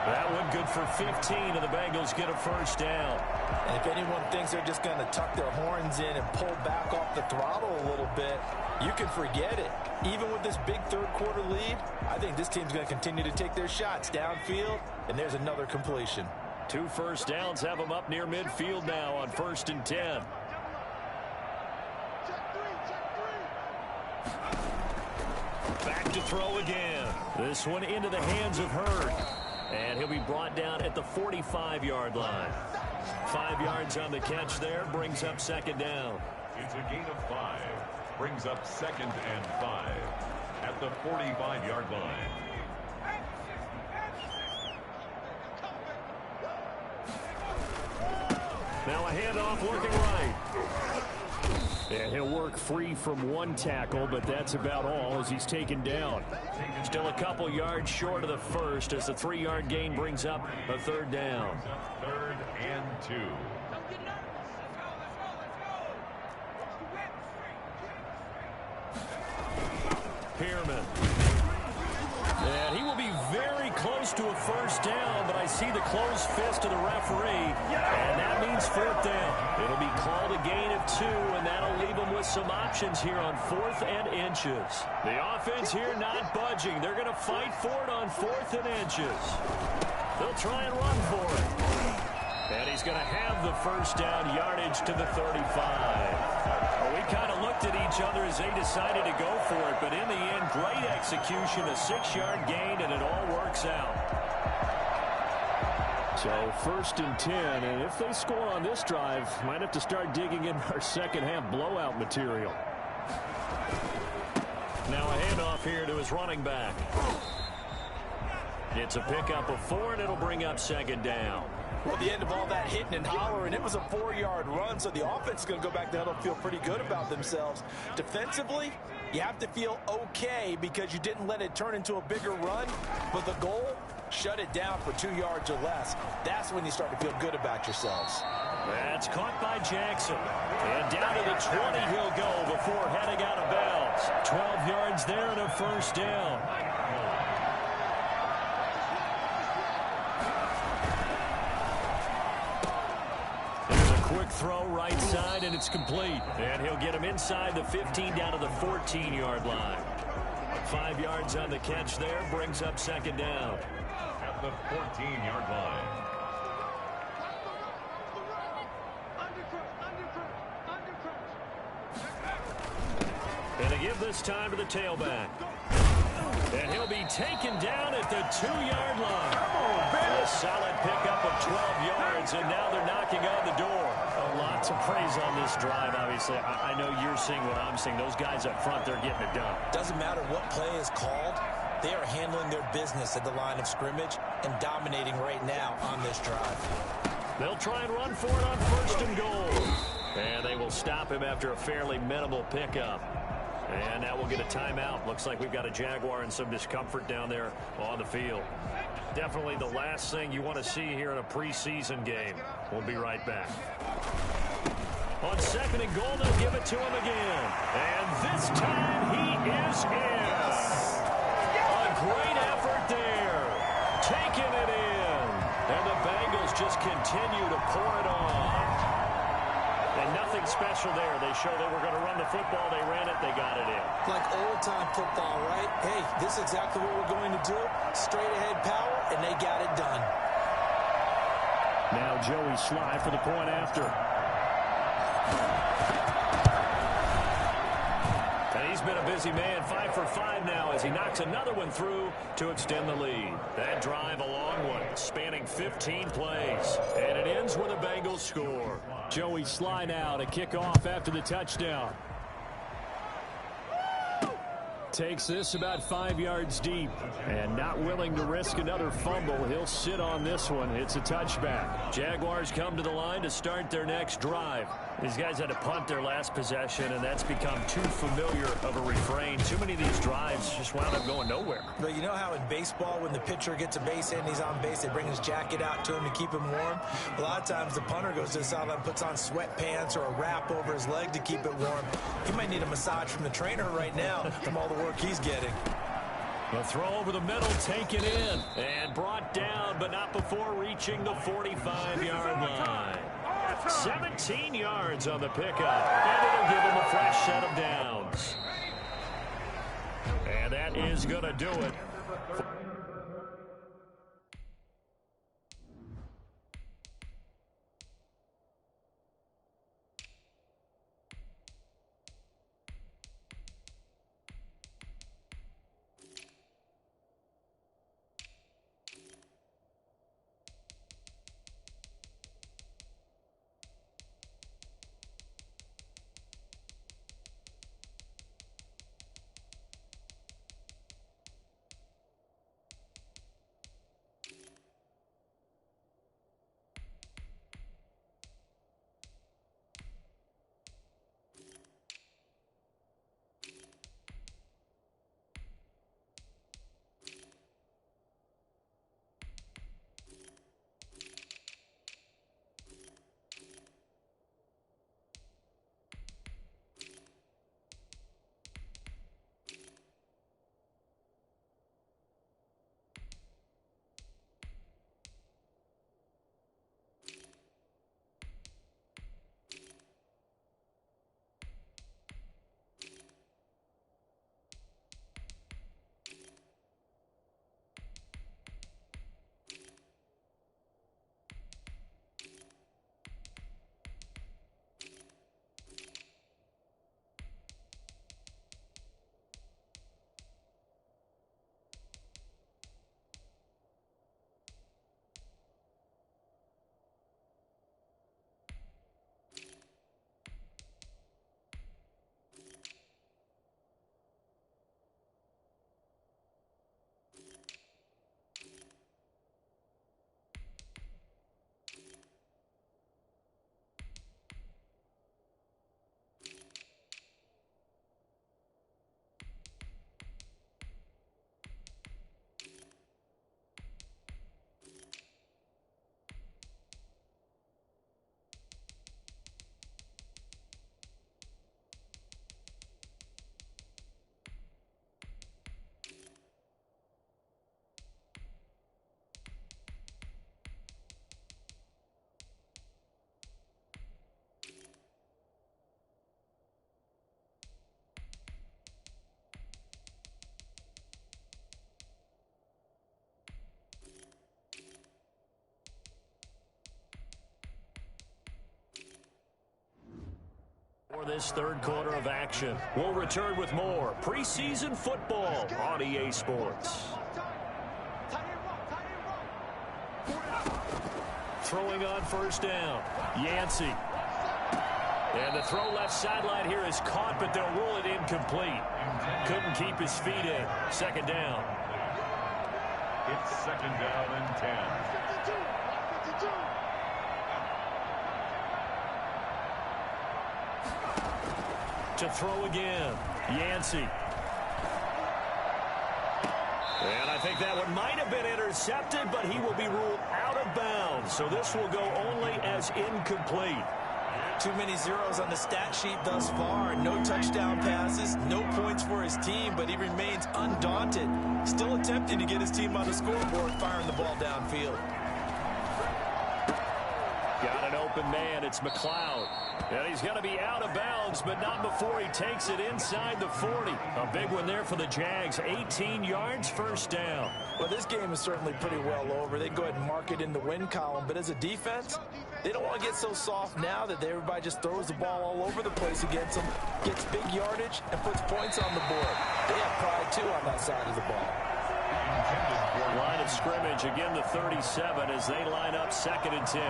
That one good for 15, and the Bengals get a first down. And if anyone thinks they're just going to tuck their horns in and pull back off the throttle a little bit, you can forget it. Even with this big third-quarter lead, I think this team's going to continue to take their shots downfield, and there's another completion. 2 first downs have them up near midfield now on 1st and 10. Back to throw again. This one into the hands of Hurd. And he'll be brought down at the 45-yard line. 5 yards on the catch there, brings up 2nd down. It's a gain of 5. Brings up 2nd and 5 at the 45-yard line. Now a handoff working right. And he'll work free from 1 tackle, but that's about all as he's taken down. Still a couple yards short of the first as the 3-yard gain brings up a 3rd down. 3rd and 2. Pearman. And he will be very close to a first down, but I see the closed fist of the referee, and that means 4th down. It'll be called a gain of 2, and that'll leave them with some options here on 4th and inches. The offense here not budging. They're going to fight for it on 4th and inches. They'll try and run for it. And he's going to have the first down, yardage to the 35. We kind of looked at each other as they decided to go for it, but in the end, great execution, a 6-yard gain, and it all works out. So 1st and 10, and if they score on this drive, might have to start digging in our second-half blowout material. Now a handoff here to his running back. It's a pickup of 4, and it'll bring up 2nd down. Well, the end of all that hitting and hollering, it was a 4-yard run, so the offense is going to go back there and feel pretty good about themselves. Defensively, you have to feel okay because you didn't let it turn into a bigger run, but the goal, shut it down for 2 yards or less. That's when you start to feel good about yourselves. That's caught by Jackson. And down to the 20 he'll go before heading out of bounds. 12 yards there and a first down. Quick throw right side, and it's complete. And he'll get him inside the 15 down to the 14-yard line. 5 yards on the catch there, brings up 2nd down. At the 14-yard line. And they give this time to the tailback. And he'll be taken down at the 2-yard line. A solid pickup of 12 yards, and now they're knocking on the door. Lots of praise on this drive, obviously. I know you're seeing what I'm seeing. Those guys up front, they're getting it done. Doesn't matter what play is called. They are handling their business at the line of scrimmage and dominating right now on this drive. They'll try and run for it on 1st and goal. And they will stop him after a fairly minimal pickup. And that will get a timeout. Looks like we've got a Jaguar in some discomfort down there on the field. Definitely the last thing you want to see here in a preseason game. We'll be right back. On 2nd and goal, they'll give it to him again. And this time he is in. A great effort there. Taking it in. And the Bengals just continue to pour it on. And nothing special there. They showed they were going to run the football. They ran it. They got it in. Like old-time football, right? Hey, this is exactly what we're going to do. Straight-ahead power, and they got it done. Now Joey Sly for the point after. And he's been a busy man. 5 for 5 now as he knocks another one through to extend the lead. That drive, a long one, spanning 15 plays. And it ends with a Bengals score. Joey Sly now to kick off after the touchdown. Takes this about 5 yards deep. And not willing to risk another fumble. He'll sit on this one. It's a touchback. Jaguars come to the line to start their next drive. These guys had to punt their last possession, and that's become too familiar of a refrain. Too many of these drives just wound up going nowhere. But you know how in baseball, when the pitcher gets a base hit and he's on base, they bring his jacket out to him to keep him warm? A lot of times the punter goes to the sideline, puts on sweatpants or a wrap over his leg to keep it warm. He might need a massage from the trainer right now from all the work he's getting. The throw over the middle, taken in, and brought down, but not before reaching the 45-yard line. 17 yards on the pickup, and it'll give him a fresh set of downs. And that is going to do it. For this third quarter of action, we'll return with more preseason football on EA Sports. Throwing on first down, Yancey. And the throw left sideline here is caught, but they'll rule it incomplete. Couldn't keep his feet in. Second down. It's second down and 10. To throw again, Yancey. And I think that one might have been intercepted, but he will be ruled out of bounds. So this will go only as incomplete. Too many zeros on the stat sheet thus far. No touchdown passes, no points for his team, but he remains undaunted. Still attempting to get his team on the scoreboard, firing the ball downfield. Got an open man. It's McLeod. And he's going to be out of bounds, but not before he takes it inside the 40. A big one there for the Jags. 18 yards, first down. Well, this game is certainly pretty well over. They go ahead and mark it in the win column. But as a defense, they don't want to get so soft now that everybody just throws the ball all over the place against them, gets big yardage, and puts points on the board. They have pride, too, on that side of the ball. Line of scrimmage, again the 37 as they line up 2nd and 10.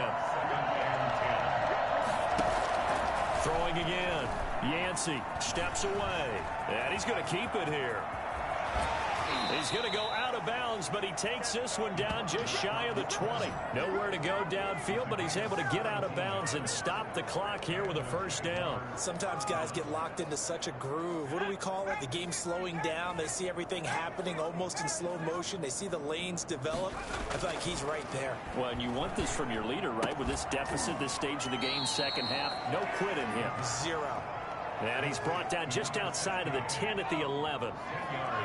Throwing again. Yancey steps away. And he's going to keep it here. He's going to go out of bounds, but he takes this one down just shy of the 20. Nowhere to go downfield, but he's able to get out of bounds and stop the clock here with a first down. Sometimes guys get locked into such a groove. What do we call it? The game slowing down. They see everything happening almost in slow motion. They see the lanes develop. I feel like he's right there. Well, and you want this from your leader, right? With this deficit, this stage of the game, second half, no quit in him. 0. And he's brought down just outside of the 10 at the 11.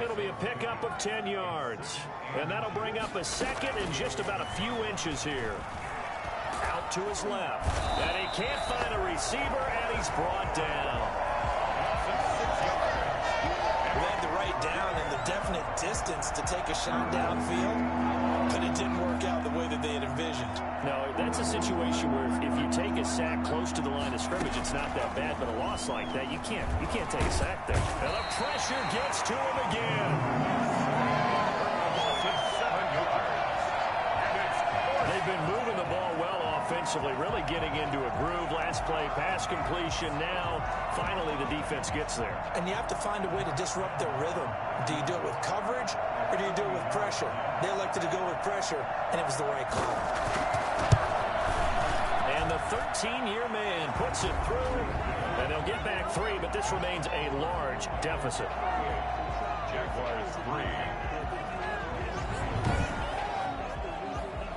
It'll be a pickup of 10 yards. And that'll bring up a second and just about a few inches here. Out to his left. And he can't find a receiver, and he's brought down. They had the right down and the definite distance to take a shot downfield, but it didn't work out the way that they had envisioned. No, that's a situation where if you take a sack close to the line of scrimmage, it's not that bad, but a loss like that, you can't take a sack there. And the pressure gets to him again. They've been moving the ball well offensively, really getting into a groove. Last play, pass completion. Now, finally, the defense gets there. And you have to find a way to disrupt their rhythm. Do you do it with coverage, or do you do it with pressure? They elected to go with pressure, and it was the right call. And the 13-year man puts it through, and they'll get back 3, but this remains a large deficit. Jaguars 3.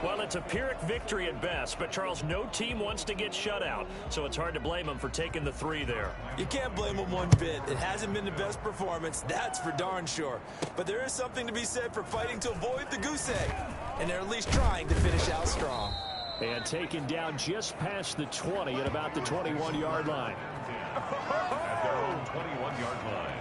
Well, it's a Pyrrhic victory at best, but, Charles, no team wants to get shut out, so it's hard to blame them for taking the 3 there. You can't blame them one bit. It hasn't been the best performance, that's for darn sure. But there is something to be said for fighting to avoid the goose egg, and they're at least trying to finish out strong. And taken down just past the 20 at about the 21-yard line. At their own 21-yard line.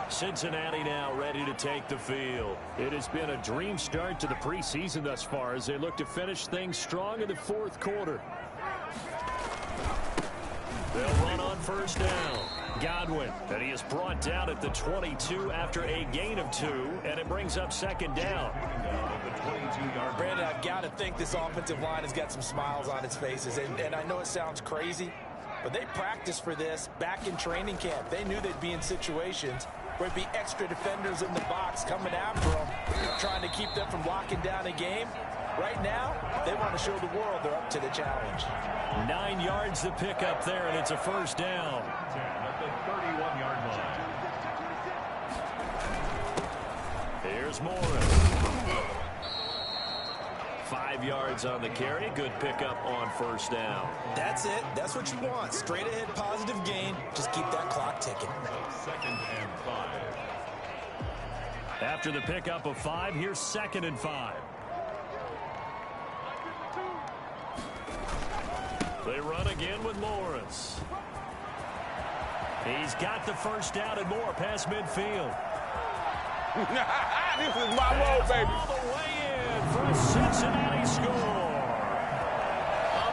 Cincinnati now ready to take the field. It has been a dream start to the preseason thus far as they look to finish things strong in the fourth quarter. They'll run on first down. Godwin, and he is brought down at the 22 after a gain of 2, and it brings up second down. Brandon, I've got to think this offensive line has got some smiles on its faces, and I know it sounds crazy, but they practiced for this back in training camp. They knew they'd be in situations where it'd be extra defenders in the box coming after them, trying to keep them from locking down a game. Right now, they want to show the world they're up to the challenge. 9 yards to pick up there, and it's a first down. At the 31-yard line. Here's Morris. 5 yards on the carry. Good pickup on first down. That's it. That's what you want. Straight ahead positive gain. Just keep that clock ticking. 2nd and 5. After the pickup of 5, here's 2nd and 5. They run again with Morris. He's got the first down and more past midfield. This is my road, baby. All the way in for a Cincinnati score.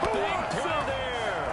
A big play there.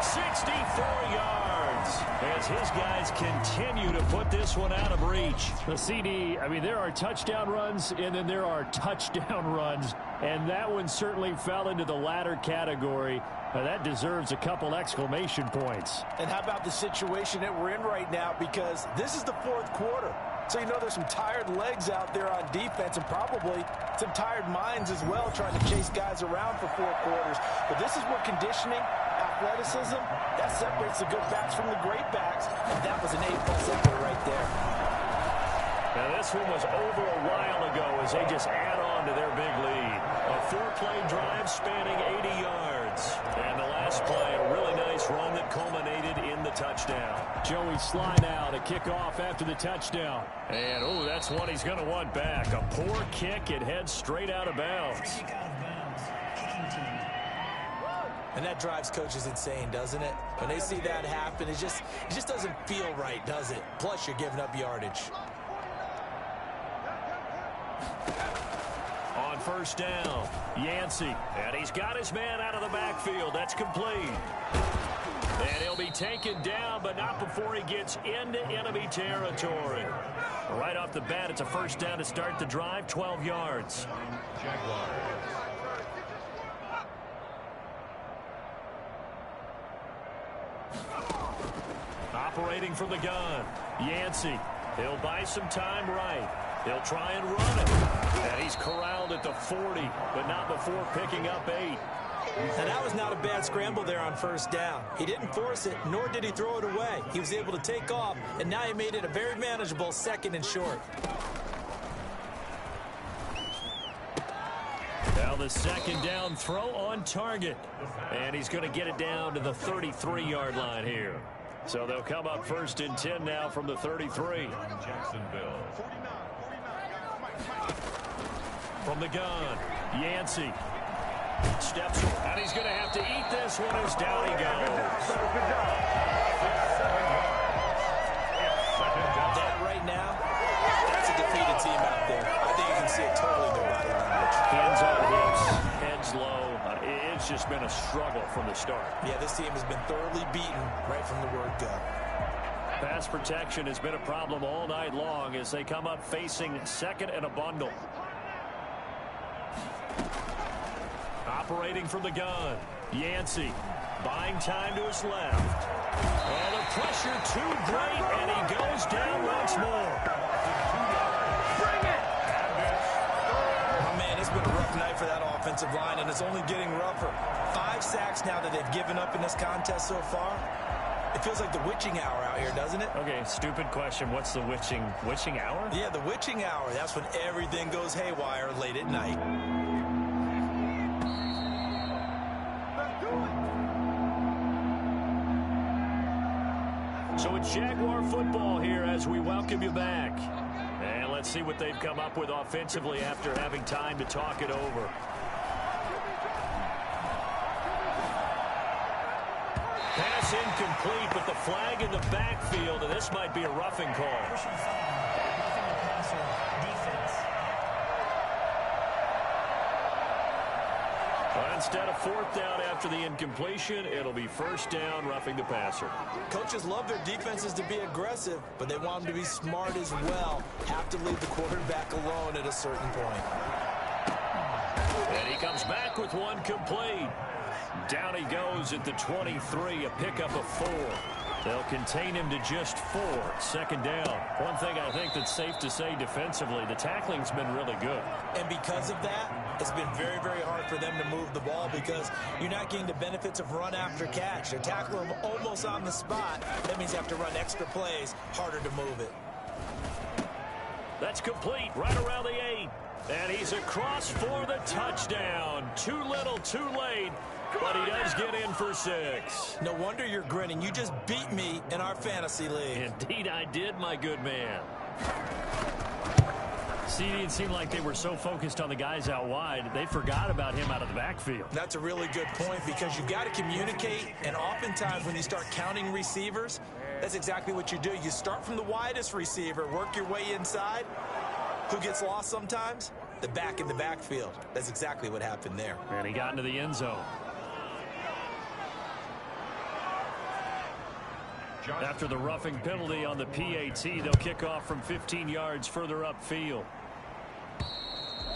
64 yards as his guys continue to put this one out of reach. The CD, I mean, there are touchdown runs, and then there are touchdown runs, and that one certainly fell into the latter category. Now, that deserves a couple exclamation points. And how about the situation that we're in right now, because this is the fourth quarter. So you know there's some tired legs out there on defense and probably some tired minds as well trying to chase guys around for 4 quarters. But this is where conditioning, athleticism, that separates the good backs from the great backs. And that was an A-plus effort right there. Now this one was over a while ago as they just add on to their big lead. A 4-play drive spanning 80 yards. And the last play, a really nice run that culminated in the touchdown. Joey Sly now to kick off after the touchdown. And, oh, that's one he's going to want back. A poor kick. It heads straight out of bounds. And that drives coaches insane, doesn't it? When they see that happen, it just doesn't feel right, does it? Plus, you're giving up yardage. On first down, Yancey. And he's got his man out of the backfield. That's complete. And he'll be taken down, but not before he gets into enemy territory. Right off the bat, it's a first down to start the drive, 12 yards. Jaguars. Operating from the gun, Yancey. He'll buy some time right. He'll try and run it. And he's corralled at the 40, but not before picking up 8. And that was not a bad scramble there on first down. He didn't force it, nor did he throw it away. He was able to take off, and now he made it a very manageable 2nd and short. Now the 2nd down throw on target. And he's going to get it down to the 33-yard line here. So they'll come up 1st and 10 now from the 33. Jacksonville. From the gun, Yancey steps, and he's going to have to eat this one as down he goes. That right now, that's a defeated team out there. I think you can see it totally in their body language. Hands on hips, heads low. It's just been a struggle from the start. Yeah, this team has been thoroughly beaten right from the word go. Pass protection has been a problem all night long as they come up facing 2nd and a bundle. Operating from the gun, Yancey buying time to his left. Oh, the pressure too great, and he goes down once more. Oh, man, it's been a rough night for that offensive line, and it's only getting rougher. 5 sacks now that they've given up in this contest so far. It feels like the witching hour out here, doesn't it? Okay, stupid question. What's the witching hour? Yeah, the witching hour. That's when everything goes haywire late at night. So it's Jaguar football here as we welcome you back. And let's see what they've come up with offensively after having time to talk it over. Pass incomplete, but the flag in the backfield, and this might be a roughing call. Instead of 4th down after the incompletion, it'll be 1st down, roughing the passer. Coaches love their defenses to be aggressive, but they want them to be smart as well. Have to leave the quarterback alone at a certain point. And he comes back with one complete. Down he goes at the 23, a pickup of 4. They'll contain him to just 4, 2nd down. One thing I think that's safe to say defensively, the tackling's been really good. And because of that, it's been very, very hard for them to move the ball because you're not getting the benefits of run after catch. They're tackling them almost on the spot. That means you have to run extra plays, harder to move it. That's complete, right around the 8. And he's across for the touchdown. Too little, too late. But he does get in for 6. No wonder you're grinning. You just beat me in our fantasy league. Indeed I did, my good man. See, it seemed like they were so focused on the guys out wide, they forgot about him out of the backfield. That's a really good point because you've got to communicate, and oftentimes when you start counting receivers, that's exactly what you do. You start from the widest receiver, work your way inside. Who gets lost sometimes? The back in the backfield. That's exactly what happened there. And he got into the end zone. After the roughing penalty on the PAT, they'll kick off from 15 yards further upfield.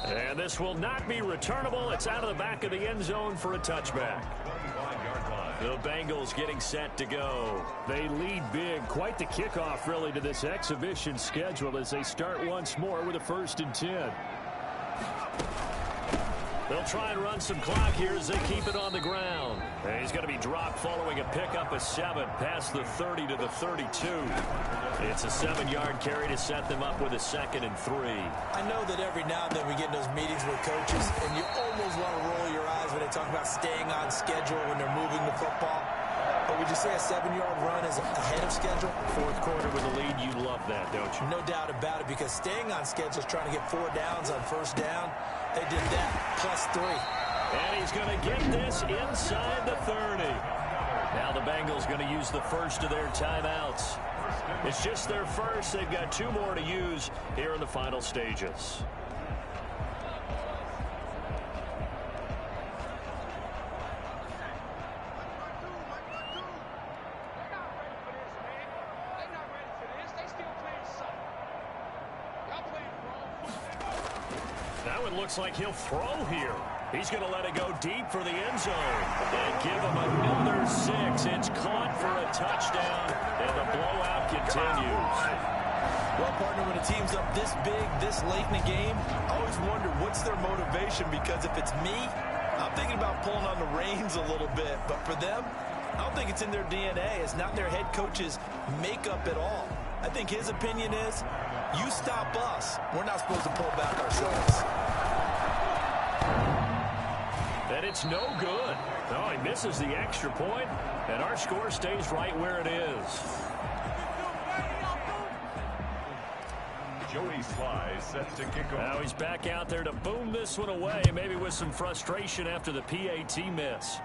And this will not be returnable. It's out of the back of the end zone for a touchback. The Bengals getting set to go. They lead big. Quite the kickoff, really, to this exhibition schedule as they start once more with a 1st and 10. They'll try and run some clock here as they keep it on the ground. And he's going to be dropped following a pickup of 7 past the 30 to the 32. It's a 7-yard carry to set them up with a 2nd and 3. I know that every now and then we get in those meetings with coaches, and you almost want to roll your eyes when they talk about staying on schedule when they're moving the football. But would you say a 7-yard run is ahead of schedule? 4th quarter with a lead, you love that, don't you? No doubt about it, because staying on schedule is trying to get 4 downs on 1st down. They did that, plus 3. And he's going to get this inside the 30. Now the Bengals going to use the first of their timeouts. It's just their first. They've got 2 more to use here in the final stages. Now it looks like he'll throw here. He's going to let it go deep for the end zone. And give him another 6. It's caught for a touchdown, and the blowout continues. Well, partner, when a team's up this big, this late in the game, I always wonder what's their motivation, because if it's me, I'm thinking about pulling on the reins a little bit. But for them, I don't think it's in their DNA. It's not their head coach's makeup at all. I think his opinion is, you stop us, we're not supposed to pull back ourselves. And it's no good. No, he misses the extra point, and our score stays right where it is. Joey Sly set to kick off. Now he's back out there to boom this one away, maybe with some frustration after the PAT miss.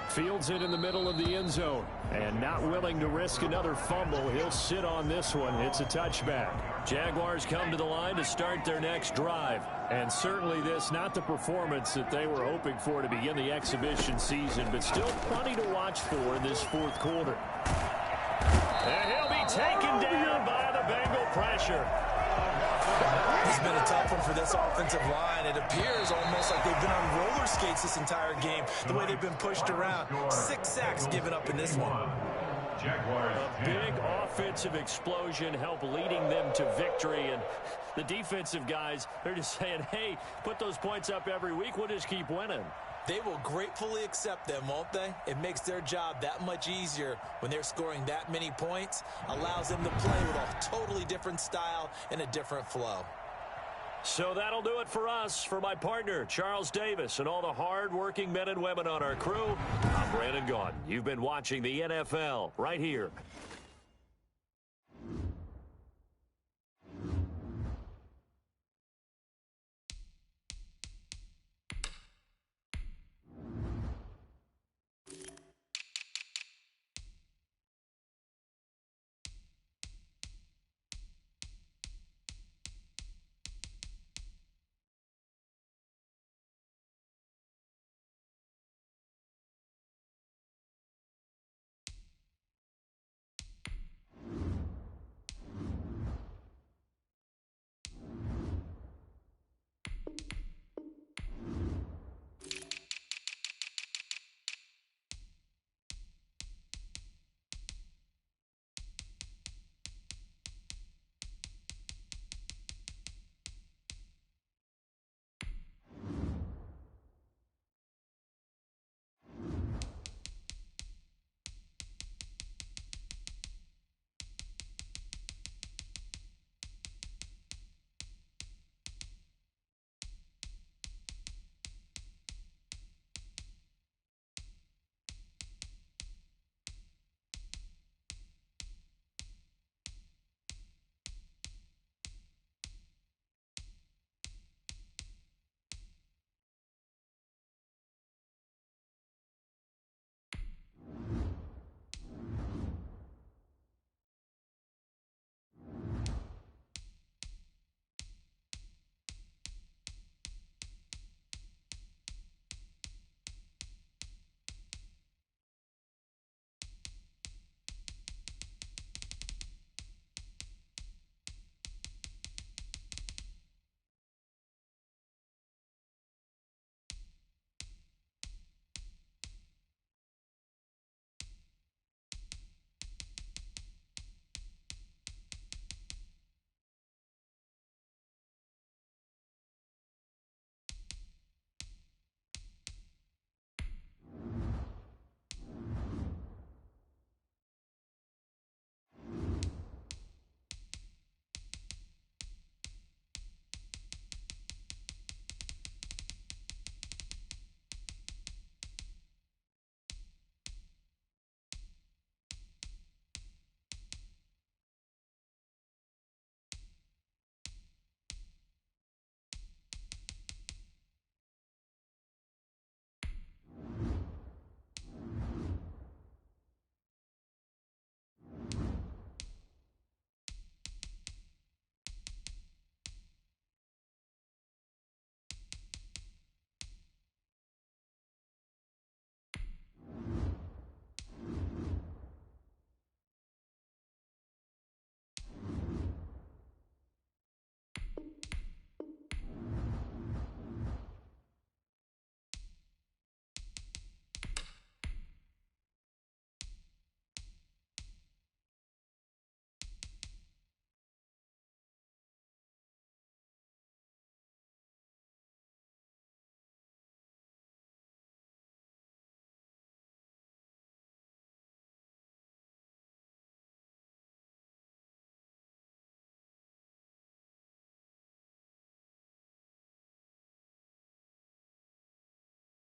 Fields it in the middle of the end zone, and not willing to risk another fumble. He'll sit on this one. It's a touchback. Jaguars come to the line to start their next drive. And certainly this, not the performance that they were hoping for to begin the exhibition season, but still plenty to watch for in this fourth quarter. And he'll be taken down by the Bengal pressure. It's been a tough one for this offensive line. It appears almost like they've been on roller skates this entire game, the way they've been pushed around. 6 sacks given up in this one. A big offensive explosion helped leading them to victory, and the defensive guys, they're just saying, hey, put those points up every week, we'll just keep winning. They will gratefully accept them, won't they? It makes their job that much easier when they're scoring that many points, allows them to play with a totally different style and a different flow. So that'll do it for us. For my partner, Charles Davis, and all the hard-working men and women on our crew, I'm Brandon Gaudin. You've been watching the NFL right here